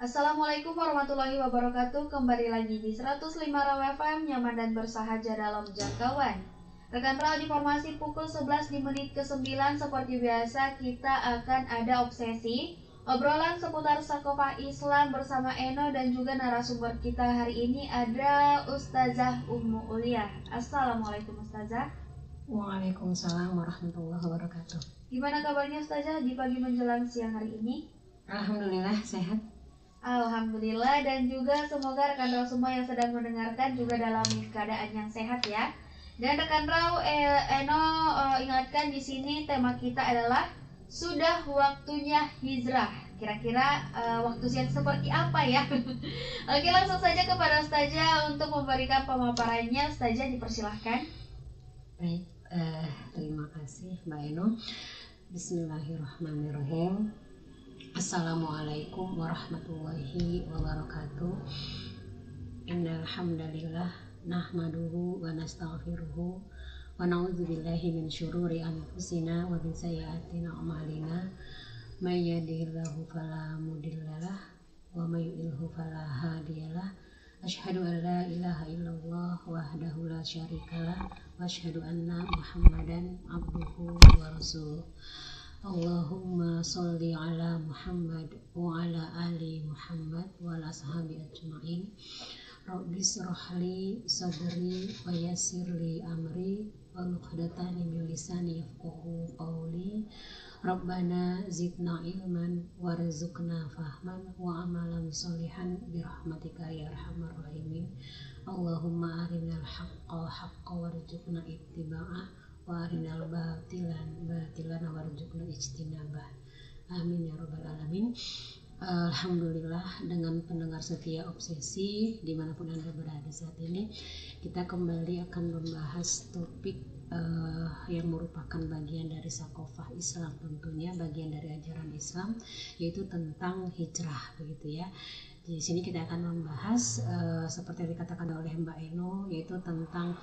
Assalamualaikum warahmatullahi wabarakatuh. Kembali lagi di 105 Raw FM, nyaman dan bersahaja dalam jangkauan. Rekan Raw, di formasi pukul 11 di menit ke-9 seperti biasa kita akan ada obsesi obrolan seputar Sakofah Islam bersama Eno dan juga narasumber kita hari ini ada Ustazah Ummu Uliah. Assalamualaikum Ustazah. Waalaikumsalam warahmatullahi wabarakatuh. Gimana kabarnya Ustazah di pagi menjelang siang hari ini? Alhamdulillah sehat. Alhamdulillah, dan juga semoga rekan Raw semua yang sedang mendengarkan juga dalam keadaan yang sehat ya. Dan rekan Raw, Eno ingatkan di sini tema kita adalah sudah waktunya hijrah. Kira-kira waktu siang seperti apa ya? Oke, langsung saja kepada Ustazah untuk memberikan pemaparannya. Ustazah dipersilahkan. Baik, terima kasih Mbak Eno. Bismillahirrahmanirrahim. Assalamualaikum warahmatullahi wabarakatuh. Innal hamdalillah nahmaduhu wa nastaghfiruhu wa na'udzubillahi min syururi anfusina wa min sayyiati a'malina. May yahdihillahu fala mudhillalah wa may yudhlilhu fala hadiyalah. Asyhadu an la ilaha illallah wahdahu la syarikalah wa asyhadu anna Muhammadan abduhu wa rasuluh. Allahumma sholli ala Muhammad wa ala ali Muhammad wa ala ashabi ajma'in. Rabbi shrah li sadri wa yassir li amri wa uqdatan min lisani yafqahu qawli. Rabbana zidna ilman warzuqna fahman wa amalan sholihan birahmatika ya arhamar rahimin. Allahumma arinal haqqa haqqa warzuqna ittiba'ah wa arinal batilan warzuqna ijtinabah. Amin ya rabbal alamin. Alhamdulillah, dengan pendengar setia obsesi dimanapun Anda berada saat ini, kita kembali akan membahas topik yang merupakan bagian dari Sakofah Islam, tentunya bagian dari ajaran Islam, yaitu tentang hijrah, begitu ya. Di sini kita akan membahas seperti yang dikatakan oleh Mbak Eno, yaitu tentang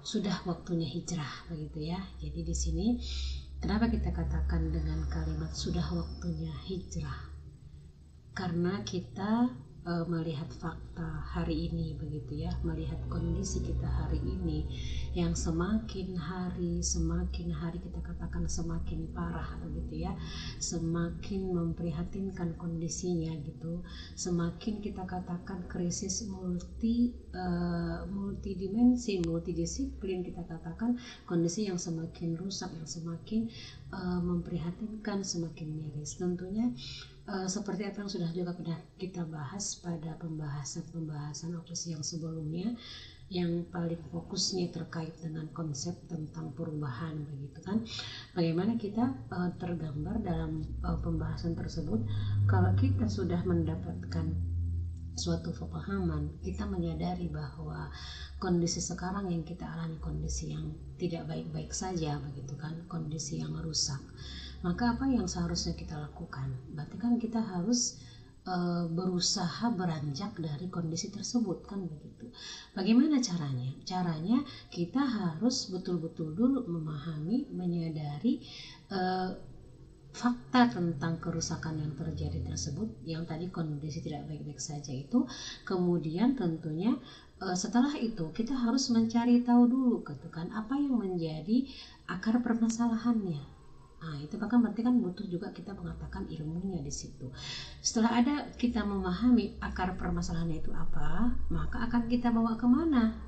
sudah waktunya hijrah, begitu ya. Jadi di sini kenapa kita katakan dengan kalimat sudah waktunya hijrah? Karena kita melihat fakta hari ini, begitu ya, melihat kondisi kita hari ini yang semakin hari kita katakan semakin parah, begitu ya, semakin memprihatinkan kondisinya gitu, semakin kita katakan krisis multidimensi, multidisiplin, kita katakan kondisi yang semakin rusak, yang semakin memprihatinkan, semakin miris. Tentunya seperti apa yang sudah juga pernah kita bahas pada pembahasan opsi yang sebelumnya, yang paling fokusnya terkait dengan konsep tentang perubahan, begitu kan. Bagaimana kita tergambar dalam pembahasan tersebut, kalau kita sudah mendapatkan suatu pemahaman, kita menyadari bahwa kondisi sekarang yang kita alami kondisi yang tidak baik-baik saja, begitu kan, kondisi yang rusak. Maka apa yang seharusnya kita lakukan? Berarti kan kita harus berusaha beranjak dari kondisi tersebut, kan begitu. Bagaimana caranya? Caranya kita harus betul-betul dulu memahami, menyadari fakta tentang kerusakan yang terjadi tersebut, yang tadi kondisi tidak baik-baik saja itu. Kemudian tentunya setelah itu kita harus mencari tahu dulu, gitu kan, apa yang menjadi akar permasalahannya. Nah, itu bahkan berarti kan butuh juga kita mengatakan ilmunya di situ. Setelah ada kita memahami akar permasalahannya itu apa, maka akan kita bawa kemana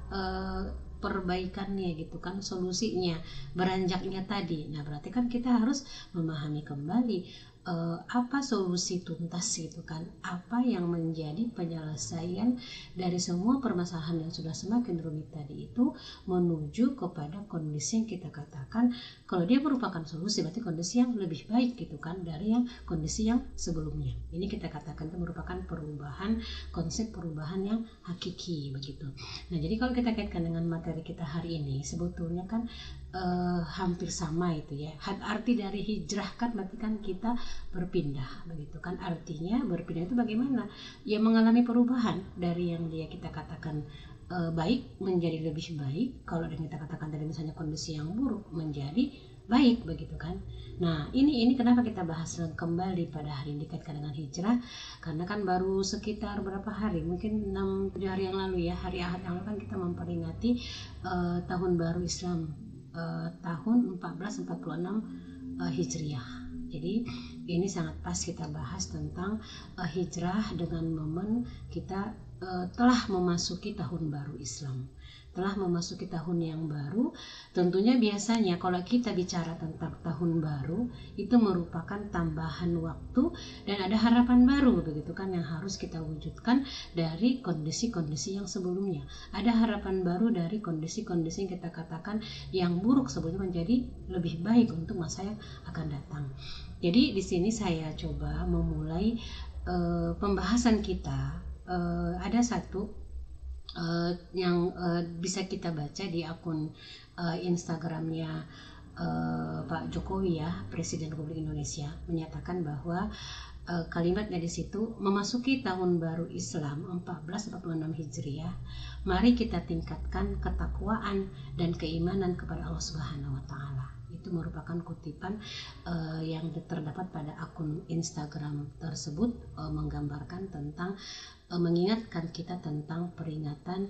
perbaikannya, gitu kan, solusinya, beranjaknya tadi. Nah, berarti kan kita harus memahami kembali apa solusi tuntas, gitu kan, apa yang menjadi penyelesaian dari semua permasalahan yang sudah semakin rumit tadi itu, menuju kepada kondisi yang kita katakan kalau dia merupakan solusi, berarti kondisi yang lebih baik, gitu kan, dari yang kondisi yang sebelumnya. Ini kita katakan itu merupakan perubahan, konsep perubahan yang hakiki, begitu. Nah, jadi kalau kita kaitkan dengan materi kita hari ini, sebetulnya kan hampir sama itu ya. Arti dari hijrah kan berarti kan kita berpindah, begitu kan. Artinya berpindah itu bagaimana? Ya mengalami perubahan dari yang dia kita katakan baik menjadi lebih baik. Kalau yang kita katakan tadi misalnya kondisi yang buruk menjadi baik begitu kan. Nah ini kenapa kita bahas kembali pada hari ini dikaitkan dengan hijrah, karena kan baru sekitar berapa hari, mungkin 6-7 hari yang lalu ya, hari Ahad yang lalu kan kita memperingati tahun baru Islam, tahun 1446 Hijriah. Jadi ini sangat pas kita bahas tentang hijrah dengan momen kita telah memasuki tahun baru Islam, telah memasuki tahun yang baru. Tentunya biasanya kalau kita bicara tentang tahun baru itu merupakan tambahan waktu dan ada harapan baru begitu kan, yang harus kita wujudkan dari kondisi-kondisi yang sebelumnya. Ada harapan baru dari kondisi-kondisi yang kita katakan yang buruk sebelumnya menjadi lebih baik untuk masa yang akan datang. Jadi di sini saya coba memulai pembahasan kita. Ada satu yang bisa kita baca di akun Instagramnya Pak Jokowi ya, Presiden Republik Indonesia, menyatakan bahwa kalimatnya di situ, memasuki tahun baru Islam 1446 Hijriah, mari kita tingkatkan ketakwaan dan keimanan kepada Allah Subhanahu wa taala. Itu merupakan kutipan yang terdapat pada akun Instagram tersebut, menggambarkan tentang mengingatkan kita tentang peringatan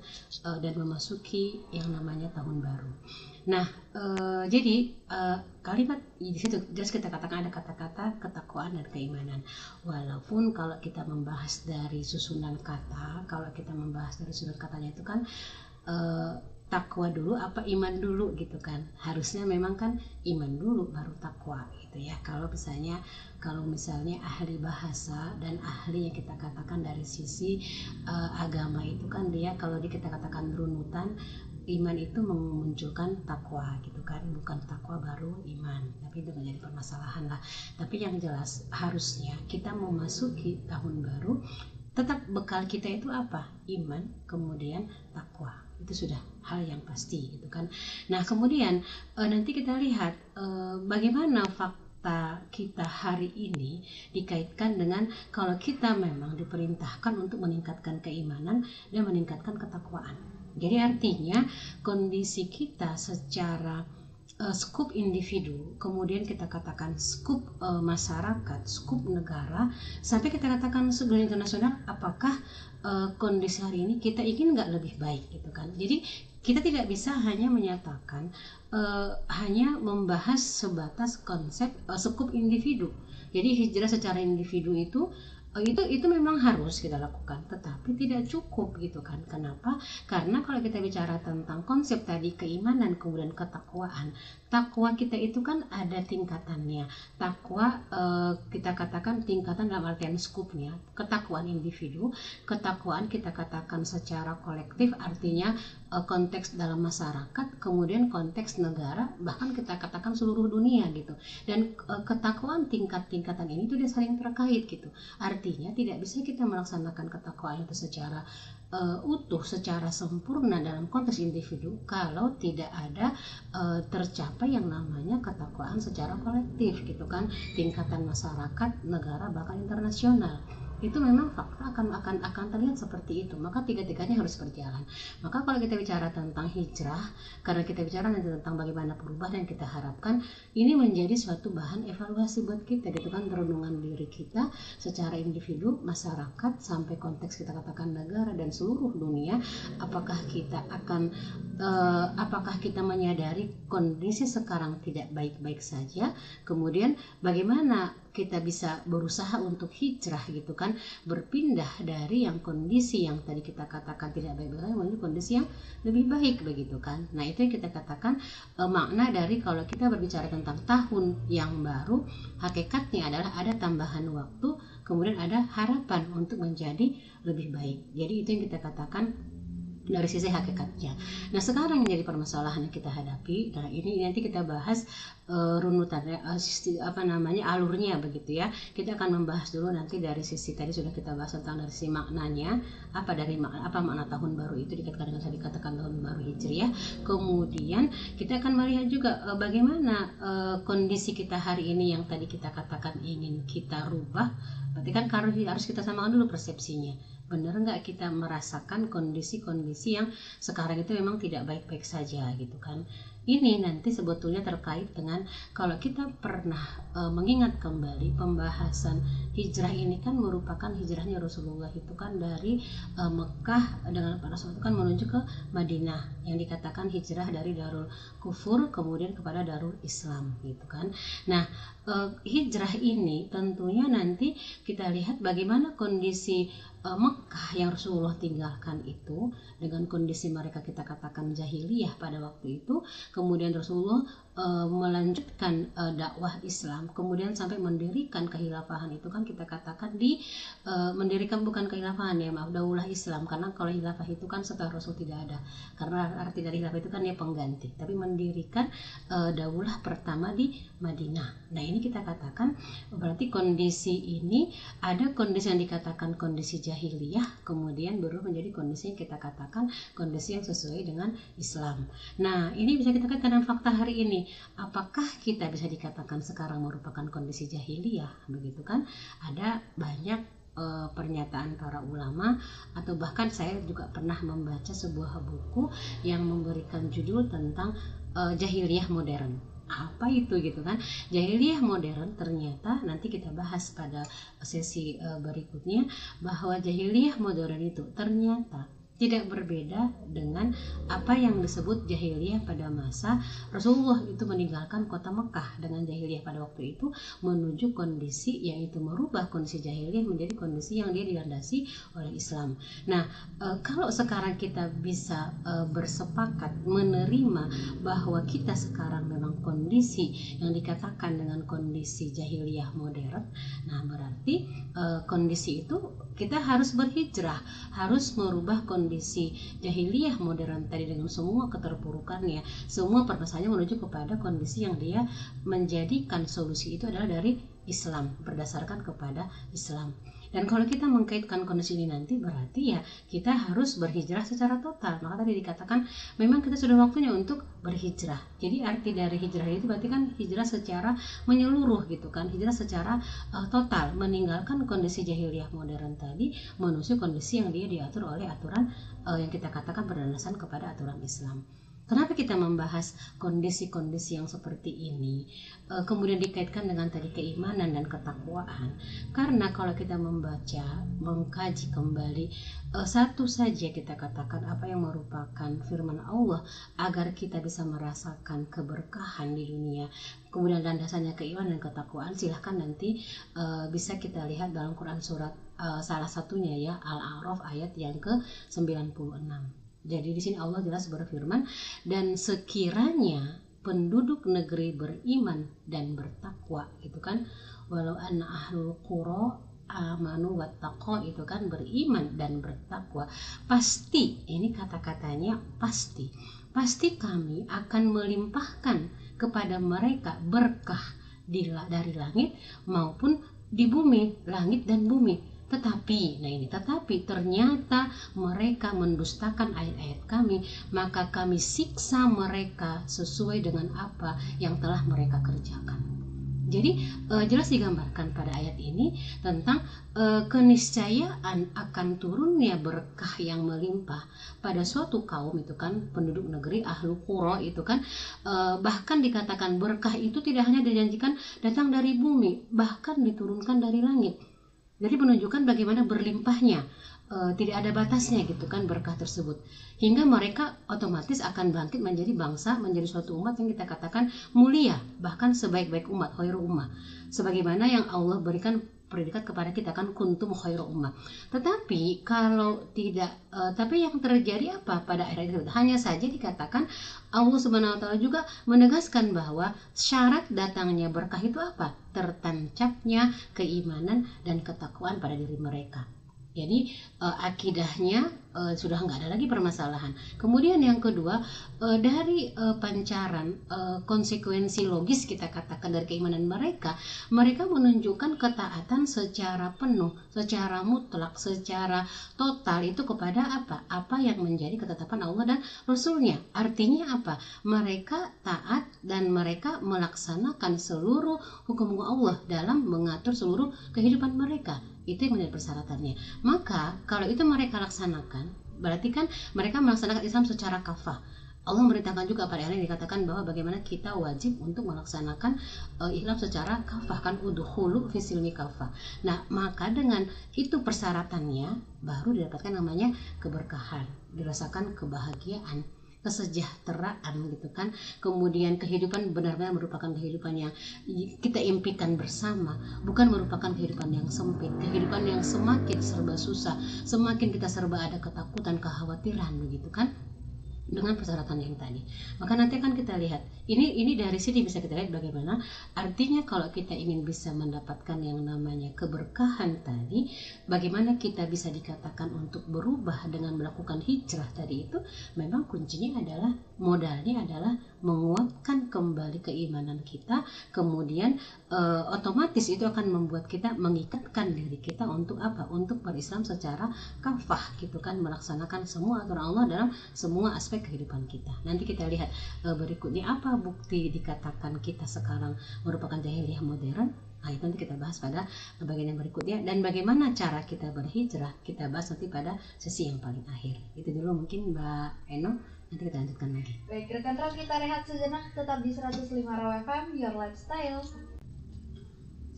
dan memasuki yang namanya tahun baru. Nah, jadi kalimat di situ jelas kita katakan ada kata-kata ketakwaan dan keimanan. Walaupun kalau kita membahas dari susunan kata, kalau kita membahas dari susunan katanya itu kan takwa dulu apa iman dulu gitu kan. Harusnya memang kan iman dulu baru takwa gitu ya. Kalau misalnya ahli bahasa dan ahli yang kita katakan dari sisi agama itu kan dia kalau kita katakan runutan, iman itu memunculkan takwa gitu kan, bukan takwa baru iman. Tapi itu menjadi permasalahan lah. Tapi yang jelas harusnya kita memasuki tahun baru tetap bekal kita itu apa? Iman, kemudian takwa. Itu sudah hal yang pasti gitu kan. Nah kemudian nanti kita lihat bagaimana fakta kita hari ini dikaitkan dengan kalau kita memang diperintahkan untuk meningkatkan keimanan dan meningkatkan ketakwaan. Jadi artinya kondisi kita secara skup individu, kemudian kita katakan skup masyarakat, skup negara, sampai kita katakan segelintir internasional, apakah kondisi hari ini kita ingin nggak lebih baik gitu kan. Jadi kita tidak bisa hanya menyatakan hanya membahas sebatas konsep skup individu. Jadi hijrah secara individu itu memang harus kita lakukan, tetapi tidak cukup gitu kan. Kenapa? Karena kalau kita bicara tentang konsep tadi keimanan kemudian ketakwaan, takwa kita itu kan ada tingkatannya. Takwa kita katakan tingkatan dalam artian skupnya, ketakwaan individu, ketakwaan kita katakan secara kolektif, artinya konteks dalam masyarakat, kemudian konteks negara, bahkan kita katakan seluruh dunia gitu. Dan ketakwaan tingkat-tingkatan ini itu dia saling terkait gitu. Artinya tidak bisa kita melaksanakan ketakwaan itu secara utuh, secara sempurna dalam konteks individu kalau tidak ada tercapai yang namanya ketakwaan secara kolektif gitu kan, tingkatan masyarakat, negara, bahkan internasional. Itu memang fakta akan terlihat seperti itu. Maka tiga-tiganya harus berjalan. Maka kalau kita bicara tentang hijrah, karena kita bicara nanti tentang bagaimana perubahan yang kita harapkan, ini menjadi suatu bahan evaluasi buat kita gitu kan, renungan diri kita secara individu, masyarakat, sampai konteks kita katakan negara dan seluruh dunia. Apakah kita menyadari kondisi sekarang tidak baik-baik saja, kemudian bagaimana kita bisa berusaha untuk hijrah gitu kan, berpindah dari yang kondisi yang tadi kita katakan tidak baik-baik menuju kondisi yang lebih baik begitu kan. Nah itu yang kita katakan makna dari kalau kita berbicara tentang tahun yang baru, hakikatnya adalah ada tambahan waktu, kemudian ada harapan untuk menjadi lebih baik. Jadi itu yang kita katakan dari sisi hakikatnya. Nah sekarang yang jadi permasalahan yang kita hadapi, nah ini nanti kita bahas runutannya, alurnya begitu ya. Kita akan membahas dulu nanti dari sisi tadi sudah kita bahas tentang dari sisi maknanya, apa makna tahun baru itu dikaitkan dengan tadi katakan tahun baru Hijriah. Kemudian kita akan melihat juga bagaimana kondisi kita hari ini yang tadi kita katakan ingin kita rubah. Berarti kan harus kita samakan dulu persepsinya. Benar nggak kita merasakan kondisi-kondisi yang sekarang itu memang tidak baik-baik saja gitu kan. ini nanti sebetulnya terkait dengan kalau kita pernah mengingat kembali pembahasan hijrah ini kan merupakan hijrahnya Rasulullah itu kan dari Mekah dengan para sahabat itu kan menuju ke Madinah, yang dikatakan hijrah dari Darul Kufur kemudian kepada Darul Islam gitu kan. Nah, hijrah ini tentunya nanti kita lihat bagaimana kondisi Mekah yang Rasulullah tinggalkan itu dengan kondisi mereka kita katakan jahiliyah pada waktu itu, kemudian Rasulullah melanjutkan dakwah Islam, kemudian sampai mendirikan kehilafahan itu kan kita katakan mendirikan bukan kehilafahan ya maaf, daulah Islam, karena kalau khilafah itu kan setelah Rasul tidak ada, karena arti dari khilafah itu kan dia pengganti, tapi mendirikan daulah pertama di Madinah. Nah ini kita katakan berarti kondisi ini ada kondisi yang dikatakan kondisi jahiliyah, kemudian berubah menjadi kondisi yang kita katakan kondisi yang sesuai dengan Islam. Nah ini bisa kita katakan dengan fakta hari ini, apakah kita bisa dikatakan sekarang merupakan kondisi jahiliyah begitu kan? Ada banyak pernyataan para ulama, atau bahkan saya juga pernah membaca sebuah buku yang memberikan judul tentang jahiliyah modern. Apa itu gitu kan? Jahiliyah modern ternyata nanti kita bahas pada sesi berikutnya, bahwa jahiliyah modern itu ternyata tidak berbeda dengan apa yang disebut jahiliyah pada masa Rasulullah itu meninggalkan kota Mekah dengan jahiliyah pada waktu itu menuju kondisi yaitu merubah kondisi jahiliyah menjadi kondisi yang dia dilandasi oleh Islam. Nah, kalau sekarang kita bisa bersepakat menerima bahwa kita sekarang memang kondisi yang dikatakan dengan kondisi jahiliyah modern, nah berarti kondisi itu kita harus berhijrah, harus merubah kondisi jahiliyah modern tadi dengan semua keterpurukannya, semua permasalahannya menuju kepada kondisi yang dia menjadikan solusi itu adalah dari Islam, berdasarkan kepada Islam. Dan kalau kita mengkaitkan kondisi ini nanti berarti ya kita harus berhijrah secara total. Maka tadi dikatakan memang kita sudah waktunya untuk berhijrah. Jadi arti dari hijrah itu berarti kan hijrah secara menyeluruh gitu kan, hijrah secara total, meninggalkan kondisi jahiliyah modern tadi menuju kondisi yang dia diatur oleh aturan yang kita katakan berdasarkan kepada aturan Islam. Kenapa kita membahas kondisi-kondisi yang seperti ini? Kemudian dikaitkan dengan tadi keimanan dan ketakwaan. Karena kalau kita membaca, mengkaji kembali satu saja kita katakan apa yang merupakan firman Allah agar kita bisa merasakan keberkahan di dunia. Kemudian landasannya keimanan dan ketakwaan, silahkan nanti bisa kita lihat dalam Quran surat salah satunya ya Al-A'raf ayat yang ke-96. Jadi di sini Allah jelas berfirman, dan sekiranya penduduk negeri beriman dan bertakwa itu kan, walau anna ahlul qura amanu wattaqo itu kan beriman dan bertakwa, pasti ini kata-katanya pasti kami akan melimpahkan kepada mereka berkah dari langit maupun di bumi, langit dan bumi. Tetapi ternyata mereka mendustakan ayat-ayat kami, maka kami siksa mereka sesuai dengan apa yang telah mereka kerjakan. Jadi jelas digambarkan pada ayat ini tentang keniscayaan akan turunnya berkah yang melimpah pada suatu kaum itu kan, penduduk negeri ahlu qura itu kan, bahkan dikatakan berkah itu tidak hanya dijanjikan datang dari bumi, bahkan diturunkan dari langit. Jadi menunjukkan bagaimana berlimpahnya, tidak ada batasnya gitu kan berkah tersebut, hingga mereka otomatis akan bangkit menjadi bangsa, menjadi suatu umat yang kita katakan mulia, bahkan sebaik-baik umat, khairu ummah, sebagaimana yang Allah berikan predikat kepada kita kan, kuntum khairu ummah. Tetapi kalau tidak, tapi yang terjadi apa pada akhir itu? Hanya saja dikatakan Allah Subhanahu wa taala juga menegaskan bahwa syarat datangnya berkah itu apa? Tertancapnya keimanan dan ketakwaan pada diri mereka. Jadi akidahnya sudah nggak ada lagi permasalahan. Kemudian yang kedua, dari pancaran konsekuensi logis kita katakan dari keimanan mereka menunjukkan ketaatan secara penuh, secara mutlak, secara total itu kepada apa? Apa yang menjadi ketetapan Allah dan Rasulnya. Artinya apa? Mereka taat dan mereka melaksanakan seluruh hukum Allah dalam mengatur seluruh kehidupan mereka. Itu yang menjadi persyaratannya. Maka kalau itu mereka laksanakan, berarti kan mereka melaksanakan Islam secara kafah. Allah memberitakan juga pada ayat yang dikatakan bahwa bagaimana kita wajib untuk melaksanakan ihram secara kafah, kan udkhulu fi silmi kafah. Nah, maka dengan itu persyaratannya baru didapatkan namanya keberkahan, dirasakan kebahagiaan, kesejahteraan gitu kan. Kemudian kehidupan benar-benar merupakan kehidupan yang kita impikan bersama, bukan merupakan kehidupan yang sempit, kehidupan yang semakin serba susah, semakin kita serba ada ketakutan, kekhawatiran begitu kan, dengan persyaratan yang tadi. Maka nanti akan kita lihat ini dari sini bisa kita lihat bagaimana artinya kalau kita ingin bisa mendapatkan yang namanya keberkahan tadi, bagaimana kita bisa dikatakan untuk berubah dengan melakukan hijrah tadi itu. Memang kuncinya adalah, modalnya adalah menguatkan kembali keimanan kita, kemudian otomatis itu akan membuat kita mengikatkan diri kita untuk apa? Untuk berislam secara kafah gitu kan, melaksanakan semua aturan Allah dalam semua aspek kehidupan kita. Nanti kita lihat berikutnya apa bukti dikatakan kita sekarang merupakan jahiliyah modern. Nah, itu nanti kita bahas pada bagian yang berikutnya, dan bagaimana cara kita berhijrah kita bahas nanti pada sesi yang paling akhir. Itu dulu mungkin Mbak Eno, nanti kita lanjutkan lagi. Baik, rekan Raw, kita rehat sejenak, tetap di 105 Raw FM, Your Lifestyle.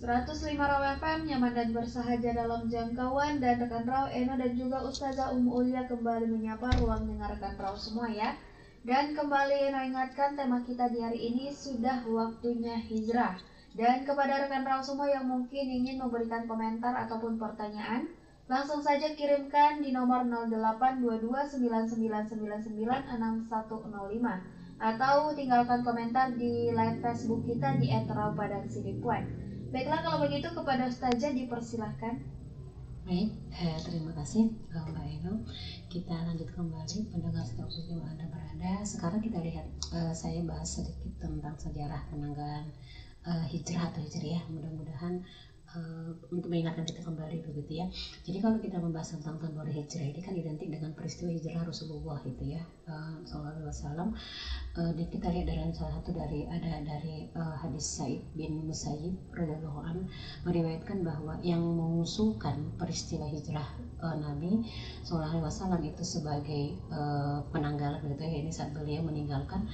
105 Raw FM, nyaman dan bersahaja dalam jangkauan, dan rekan Raw Eno dan juga Ustazah Ulia kembali menyapa ruang dengar rekan Raw semua ya. Dan kembali Eno ingatkan, tema kita di hari ini sudah waktunya hijrah. Dan kepada rekan Raw semua yang mungkin ingin memberikan komentar ataupun pertanyaan, langsung saja kirimkan di nomor 082299996105 atau tinggalkan komentar di live Facebook kita di @rawpadangsidikwan. Baiklah, kalau begitu kepada Ustazah dipersilahkan. Baik, terima kasih Mbak Eno. Kita lanjut kembali pendengar setiap sejauh Anda berada. Sekarang kita lihat, saya bahas sedikit tentang sejarah penanggalan hijrah atau hijriah. Mudah-mudahan untuk mengingatkan kita kembali begitu ya. Jadi kalau kita membahas tentang tahun baru hijrah ini kan identik dengan peristiwa hijrah Rasulullah gitu ya, sallallahu alaihi wasallam. Kita lihat dari salah satu dari hadis Sa'id bin Musayyib radhiyallahu anhu meriwayatkan bahwa yang mengusulkan peristiwa hijrah Nabi sallallahu alaihi wasallam itu sebagai penanggalan gitu ya, ini saat beliau meninggalkan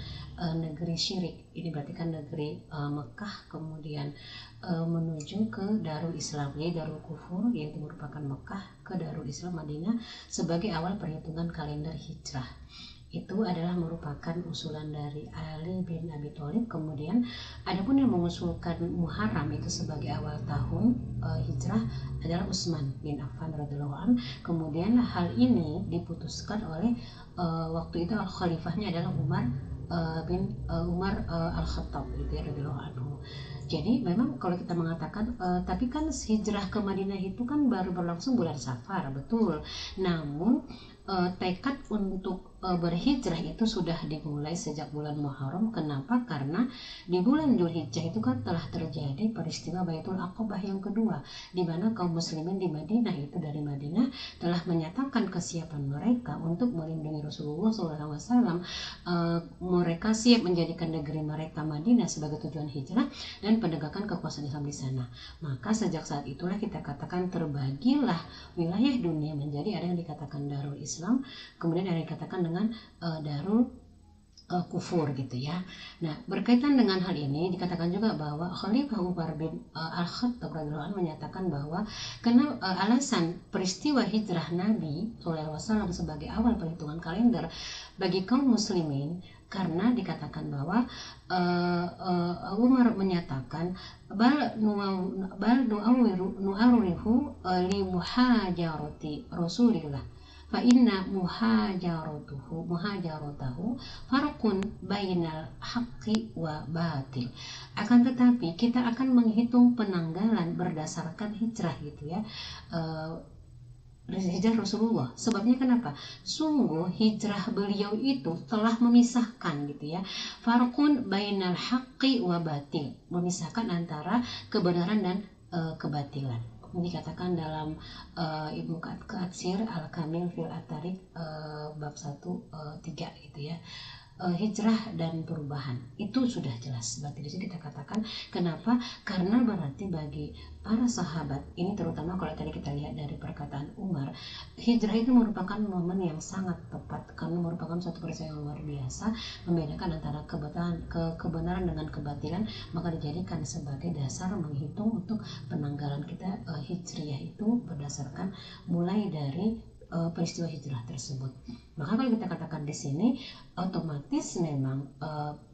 negeri syirik. Ini berarti kan negeri Mekah, kemudian menuju ke Darul Islam, yaitu Darul Kufur, yaitu merupakan Mekah, ke Darul Islam Madinah sebagai awal perhitungan kalender hijrah. Itu adalah merupakan usulan dari Ali bin Abi Thalib. Kemudian adapun yang mengusulkan Muharram itu sebagai awal tahun hijrah adalah Utsman bin Affan radhiyallahu anhu. Kemudian hal ini diputuskan oleh waktu itu khalifahnya adalah Umar al-Khattab gitu ya, radhiyallahu anhu. Jadi memang kalau kita mengatakan tapi kan hijrah ke Madinah itu kan baru berlangsung bulan Safar, betul. Namun tekad untuk berhijrah itu sudah dimulai sejak bulan Muharram. Kenapa? Karena di bulan Dzulhijjah itu kan telah terjadi peristiwa Baitul Aqabah yang kedua, di mana kaum muslimin di Madinah itu dari Madinah telah menyatakan kesiapan mereka untuk melindungi Rasulullah SAW. Mereka siap menjadikan negeri mereka Madinah sebagai tujuan hijrah dan penegakan kekuasaan Islam di sana. Maka sejak saat itulah kita katakan terbagilah wilayah dunia menjadi ada yang dikatakan Darul Islam, kemudian ada yang dikatakan dengan Darul Kufur gitu ya. Nah, berkaitan dengan hal ini dikatakan juga bahwa Khalifah Umar bin Al-Khattab radhiyallahu anhu menyatakan bahwa karena alasan peristiwa hijrah Nabi SAW sebagai awal perhitungan kalender bagi kaum muslimin, karena dikatakan bahwa Umar menyatakan bal nu'awrihu li muhajarati Rasulillah fa inna muhajaratahu farqun bainal haqqi wa batil. Akan tetapi kita akan menghitung penanggalan berdasarkan hijrah gitu ya, hijrah Rasulullah. Sebabnya kenapa? Sungguh hijrah beliau itu telah memisahkan gitu ya, farqun bainal haqqi wa batil, memisahkan antara kebenaran dan kebatilan. Ini dikatakan dalam Ibnu Katsir Al-Kamil fil At-Tariq bab 1-3 gitu ya. hijrah dan perubahan. Itu sudah jelas. Berarti di sini kita katakan kenapa? Karena berarti bagi para sahabat ini, terutama kalau tadi kita lihat dari perkataan Umar, hijrah itu merupakan momen yang sangat tepat karena merupakan suatu peristiwa yang luar biasa, membedakan antara kebenaran dengan kebatilan, maka dijadikan sebagai dasar menghitung untuk penanggalan kita hijriah itu berdasarkan mulai dari peristiwa hijrah tersebut. Maka kalau kita katakan di sini, otomatis memang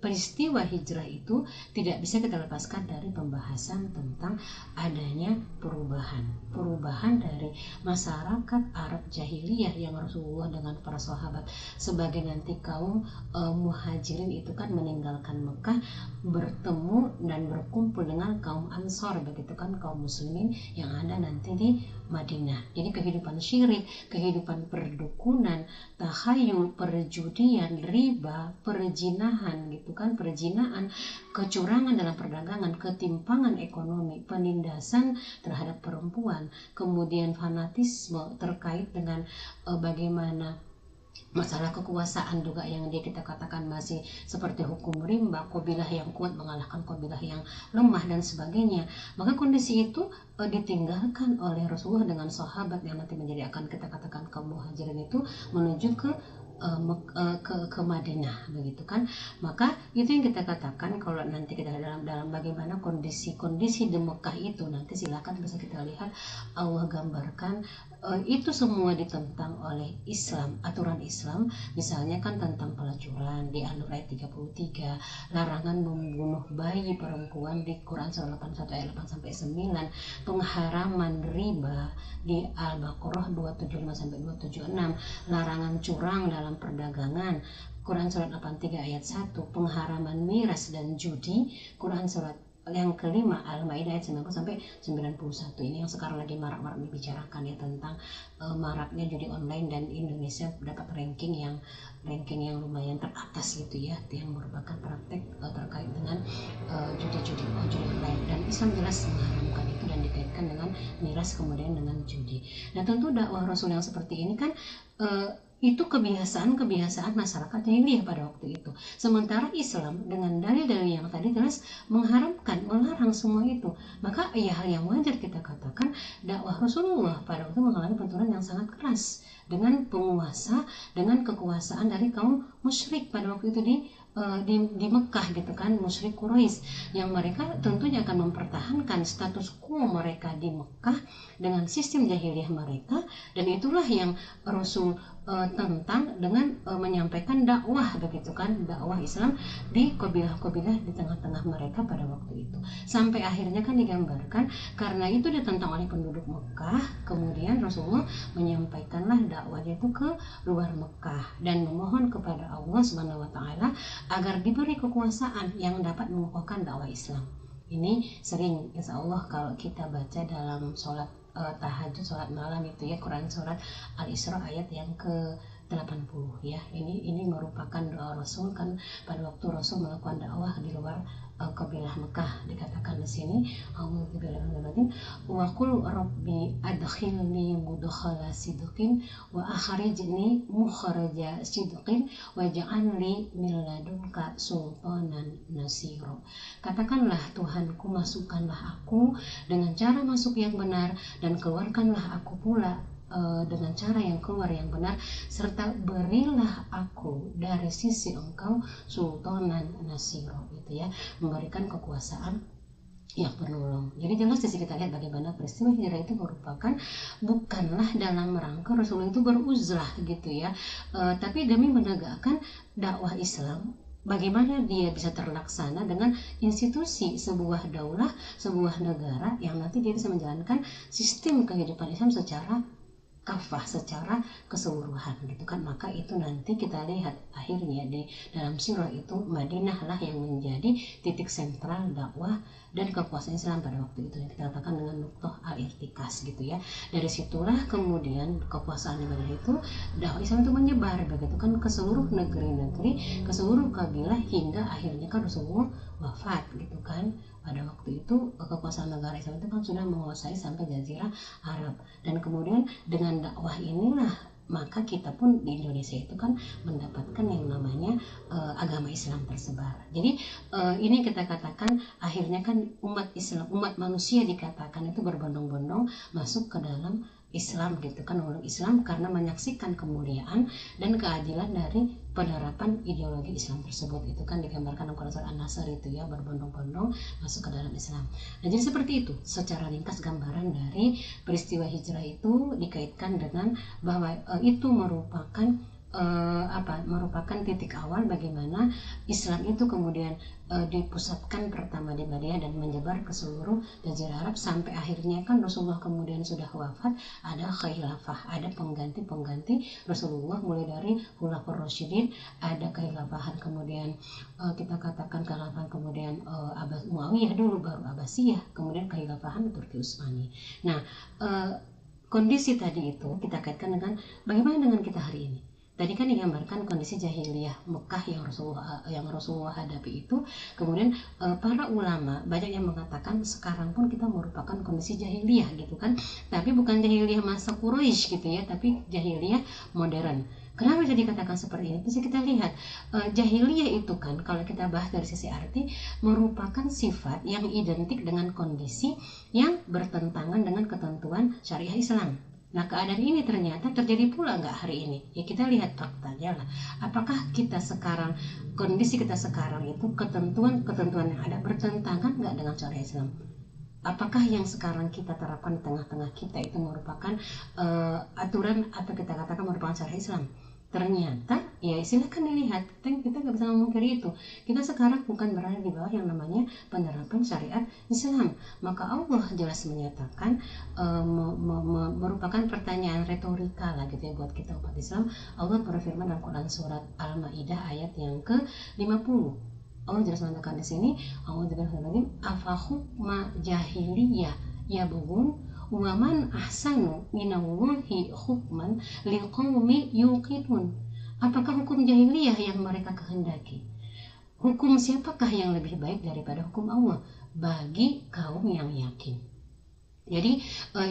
peristiwa hijrah itu tidak bisa kita lepaskan dari pembahasan tentang adanya perubahan dari masyarakat Arab jahiliyah yang Rasulullah dengan para sahabat sebagai nanti kaum muhajirin itu kan meninggalkan Mekah, bertemu dan berkumpul dengan kaum Ansor, begitu kan, kaum muslimin yang ada nanti di Madinah. Jadi kehidupan syirik, kehidupan perdukunan, tahayul, perjudian, riba, perzinahan gitu kan, perzinahan, kecurangan dalam perdagangan, ketimpangan ekonomi, penindasan terhadap perempuan, kemudian fanatisme terkait dengan bagaimana masalah kekuasaan juga yang kita katakan masih seperti hukum rimba, kabilah yang kuat mengalahkan kabilah yang lemah dan sebagainya. Maka kondisi itu ditinggalkan oleh Rasulullah dengan sahabat yang nanti menjadi akan kita katakan kaum muhajirin itu menuju ke Madinah, begitu kan. Maka itu yang kita katakan kalau nanti kita dalam bagaimana kondisi di Mekah itu, nanti silakan bisa kita lihat Allah gambarkan itu semua ditentang oleh Islam, aturan Islam, misalnya kan tentang pelacuran di An-Nur ayat 33, larangan membunuh bayi perempuan di Quran surah 81 ayat 8 sampai 9, pengharaman riba di Al-Baqarah 275 sampai 276, larangan curang dalam perdagangan Quran surat 83 ayat 1, pengharaman miras dan judi Quran surat yang kelima Al-Maidah ayat 90 sampai 91. Ini yang sekarang lagi marak-marak dibicarakan ya, tentang maraknya judi online, dan Indonesia dapat ranking yang lumayan teratas gitu ya, yang merupakan praktek terkait dengan judi online, dan Islam jelas mengharamkan itu dan dikaitkan dengan miras kemudian dengan judi. Nah tentu dakwah Rasul yang seperti ini kan itu kebiasaan masyarakat jahiliyah pada waktu itu. Sementara Islam dengan dalil-dalil yang tadi jelas mengharamkan, melarang semua itu. Maka ya hal yang wajar kita katakan dakwah Rasulullah pada waktu itu mengalami benturan yang sangat keras dengan penguasa, dengan kekuasaan dari kaum musyrik pada waktu itu di Mekah gitu kan, musyrik Quraisy, yang mereka tentunya akan mempertahankan status quo mereka di Mekah dengan sistem jahiliyah mereka, dan itulah yang Rasul tentang dengan menyampaikan dakwah begitu kan, dakwah Islam di kabilah-kabilah di tengah-tengah mereka pada waktu itu. Sampai akhirnya kan digambarkan karena itu ditentang oleh penduduk Mekah, kemudian Rasulullah menyampaikanlah dakwahnya itu ke luar Mekah dan memohon kepada Allah Subhanahu wa taala agar diberi kekuasaan yang dapat mengokohkan dakwah Islam. Ini sering insya Allah kalau kita baca dalam sholat tahajud, sholat malam itu ya, Quran surat Al-Isra ayat yang ke-80 ya. Ini merupakan doa Rasul kan pada waktu Rasul melakukan dakwah di luar kabilah Mekah. Dikatakan di sini wa qul rabbi adkhilni mudkhala sidqin wa akhrijni mukhraja sidqin waj'alni min ladunka sultanan nasira. Katakanlah Tuhanku, masukkanlah aku dengan cara masuk yang benar dan keluarkanlah aku pula dengan cara yang keluar yang benar, serta berilah aku dari sisi engkau sultanan nasiro, gitu ya, memberikan kekuasaan yang penolong. Jadi jelas di sini kita lihat bagaimana peristiwa hijrah itu merupakan bukanlah dalam rangka Rasulullah itu beruzlah gitu ya, tapi demi menegakkan dakwah Islam. Bagaimana dia bisa terlaksana dengan institusi sebuah daulah, sebuah negara yang nanti dia bisa menjalankan sistem kehidupan Islam secara kafah, secara keseluruhan gitu kan. Maka itu nanti kita lihat akhirnya di dalam sirah itu Madinah lah yang menjadi titik sentral dakwah dan kekuasaan Islam pada waktu itu, yang kita katakan dengan nuqtah al-irtikas gitu ya. Dari situlah kemudian kekuasaan di Madinah itu dakwah Islam itu menyebar begitu kan ke seluruh negeri-negeri, ke seluruh kabilah, hingga akhirnya kan Rasulullah wafat gitu kan. Pada waktu itu kekuasaan negara Islam itu kan sudah menguasai sampai Jazirah Arab, dan kemudian dengan dakwah inilah maka kita pun di Indonesia itu kan mendapatkan yang namanya agama Islam tersebar. Jadi ini kita katakan akhirnya kan umat Islam, umat manusia dikatakan itu berbondong-bondong masuk ke dalam Islam gitu kan, orang Islam karena menyaksikan kemuliaan dan keadilan dari penerapan ideologi Islam tersebut. Itu kan digambarkan dalam Quran Surah An-Nasr itu ya, berbondong-bondong masuk ke dalam Islam. Nah jadi seperti itu secara ringkas gambaran dari peristiwa hijrah itu dikaitkan dengan bahwa itu merupakan merupakan titik awal bagaimana Islam itu kemudian dipusatkan pertama di Madinah dan menyebar ke seluruh Jazirah Arab sampai akhirnya kan Rasulullah kemudian sudah wafat, ada khilafah, ada pengganti Rasulullah mulai dari Khulafaur Rasyidin, ada khilafahan kemudian kita katakan khilafahan kemudian Muawiyah dulu, baru Abbasiyah, kemudian khilafahan Turki Utsmani. Nah kondisi tadi itu kita kaitkan dengan bagaimana dengan kita hari ini. Tadi kan digambarkan kondisi jahiliyah Mekah yang Rasulullah hadapi itu. Kemudian para ulama banyak yang mengatakan sekarang pun kita merupakan kondisi jahiliyah gitu kan. Tapi bukan jahiliyah masa Quraisy gitu ya, tapi jahiliyah modern. Kenapa bisa dikatakan seperti ini? Bisa kita lihat jahiliyah itu kan kalau kita bahas dari sisi arti merupakan sifat yang identik dengan kondisi yang bertentangan dengan ketentuan syariah Islam. Nah keadaan ini ternyata terjadi pula nggak hari ini? Ya kita lihat faktanya lah. Apakah kita sekarang, kondisi kita sekarang itu ketentuan yang ada bertentangan nggak dengan syariat Islam? Apakah yang sekarang kita terapkan di tengah-tengah kita itu merupakan aturan atau kita katakan merupakan syariat Islam? Ternyata ya silahkan dilihat, kita nggak bisa memungkiri itu. Kita sekarang bukan berada di bawah yang namanya penerapan syariat Islam. Maka Allah jelas menyatakan merupakan pertanyaan retorika lah gitu ya buat kita umat Islam. Allah berfirman dalam Quran surat Al-Maidah ayat yang ke-50. Allah jelas mengatakan di sini, afa hukma jahiliyah yabghun wa man ahsanu minallahi hukman liqaumi yuqinun. Apakah hukum jahiliyah yang mereka kehendaki? Hukum siapakah yang lebih baik daripada hukum Allah bagi kaum yang yakin? Jadi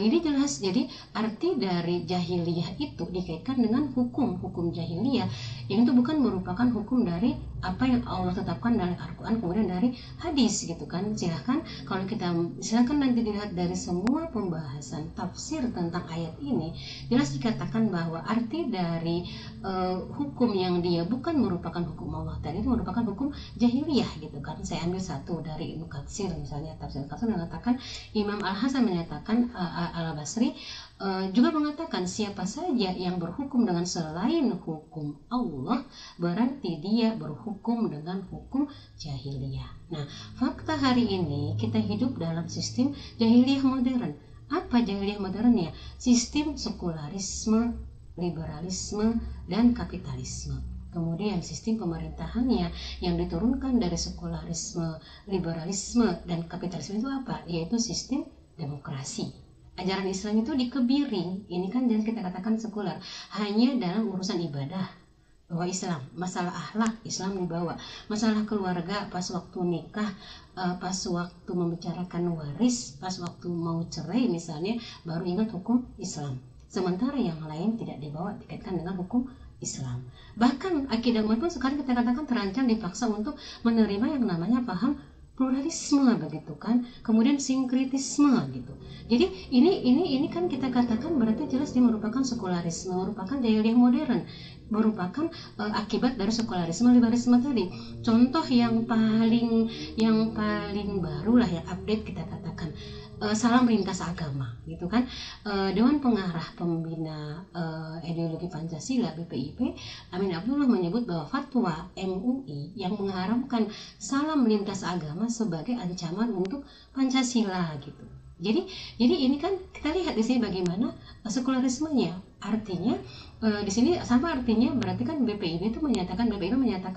ini jelas, jadi arti dari jahiliyah itu dikaitkan dengan hukum jahiliyah yang itu bukan merupakan hukum dari apa yang Allah tetapkan dari Al-Quran kemudian dari hadis gitu kan. Silahkan nanti dilihat dari semua pembahasan tafsir tentang ayat ini, jelas dikatakan bahwa arti dari hukum yang dia bukan merupakan hukum Allah tadi itu merupakan hukum jahiliyah gitu kan. Saya ambil satu dari Ibnu Katsir misalnya, tafsir Katsir mengatakan, Imam Al-Hasan menyatakan Al-Basri juga mengatakan siapa saja yang berhukum dengan selain hukum Allah berarti dia berhukum dengan hukum jahiliyah. Nah, fakta hari ini kita hidup dalam sistem jahiliyah modern. Apa jahiliyah modernnya? Sistem sekularisme, liberalisme, dan kapitalisme. Kemudian sistem pemerintahannya yang diturunkan dari sekularisme, liberalisme, dan kapitalisme itu apa? Yaitu sistem demokrasi. Ajaran Islam itu dikebiri, ini kan jangan kita katakan sekuler, hanya dalam urusan ibadah bahwa Islam, masalah akhlak Islam dibawa, masalah keluarga pas waktu nikah, pas waktu membicarakan waris, pas waktu mau cerai misalnya baru ingat hukum Islam. Sementara yang lain tidak dibawa dikaitkan dengan hukum Islam. Bahkan akidah umat pun sekarang kita katakan terancam dipaksa untuk menerima yang namanya paham pluralisme begitu kan, kemudian sinkritisme gitu. Jadi ini kan kita katakan berarti jelas dia merupakan sekularisme, merupakan jahiliyah modern, merupakan akibat dari sekularisme, liberalisme tadi. Contoh yang paling baru lah yang update kita katakan salam lintas agama gitu kan. Dewan Pengarah Pembina Ideologi Pancasila BPIP Amin Abdullah menyebut bahwa fatwa MUI yang mengharamkan salam lintas agama sebagai ancaman untuk Pancasila gitu. Jadi ini kan kita lihat di sini bagaimana sekularismenya. Artinya di sini sama artinya berarti kan BPIP menyatakan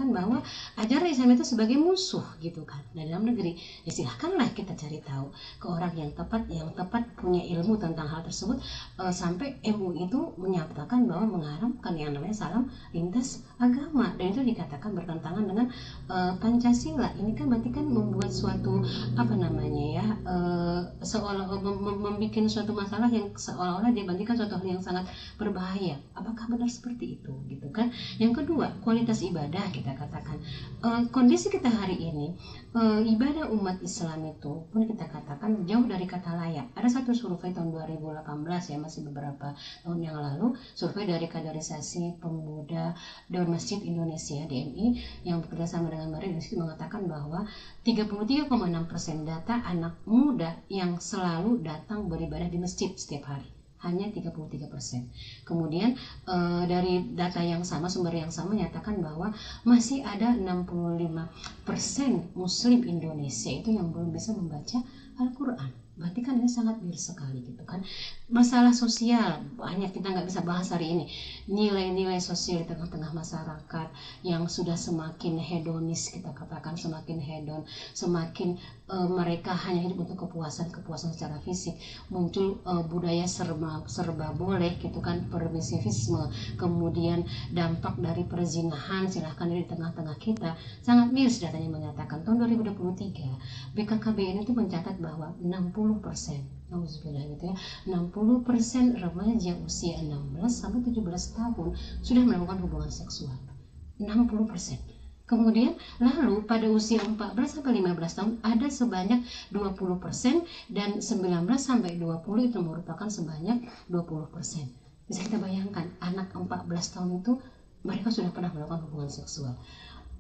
bahwa ajaran Islam itu sebagai musuh gitu kan dalam negeri. Ya silahkanlah kita cari tahu ke orang yang tepat punya ilmu tentang hal tersebut, sampai MUI itu menyatakan bahwa mengharamkan yang namanya salam lintas agama dan itu dikatakan bertentangan dengan Pancasila. Ini kan berarti kan membuat suatu seolah membuat suatu masalah yang seolah-olah dia bandingkan suatu hal yang sangat berbahaya. Apakah apakah benar seperti itu gitu kan. Yang kedua, kualitas ibadah kita katakan. Kondisi kita hari ini, ibadah umat Islam itu pun kita katakan jauh dari kata layak. Ada satu survei tahun 2018 ya, masih beberapa tahun yang lalu, survei dari Kaderisasi Pemuda Dewan Masjid Indonesia DMI yang bekerja sama dengan Mari Institute mengatakan bahwa 33,6% data anak muda yang selalu datang beribadah di masjid setiap hari, hanya 33%. Kemudian dari data yang sama, sumber yang sama menyatakan bahwa masih ada 65% Muslim Indonesia itu yang belum bisa membaca Al-Quran. Berarti kan ini sangat miris sekali gitu kan. Masalah sosial banyak, kita nggak bisa bahas hari ini. Nilai-nilai sosial di tengah-tengah masyarakat yang sudah semakin hedonis, kita katakan semakin hedon, semakin mereka hanya hidup untuk kepuasan secara fisik. Muncul budaya serba boleh gitu kan, permisivisme, kemudian dampak dari perzinahan silahkan di tengah-tengah kita. Sangat miris datanya menyatakan tahun 2023 BKKBN itu mencatat bahwa 60% gitu ya, 60% remaja usia 16 sampai 17 tahun sudah melakukan hubungan seksual. 60%. Kemudian lalu pada usia 14 sampai 15 tahun ada sebanyak 20% dan 19 sampai 20 itu merupakan sebanyak 20%. Bisa kita bayangkan, anak 14 tahun itu mereka sudah pernah melakukan hubungan seksual.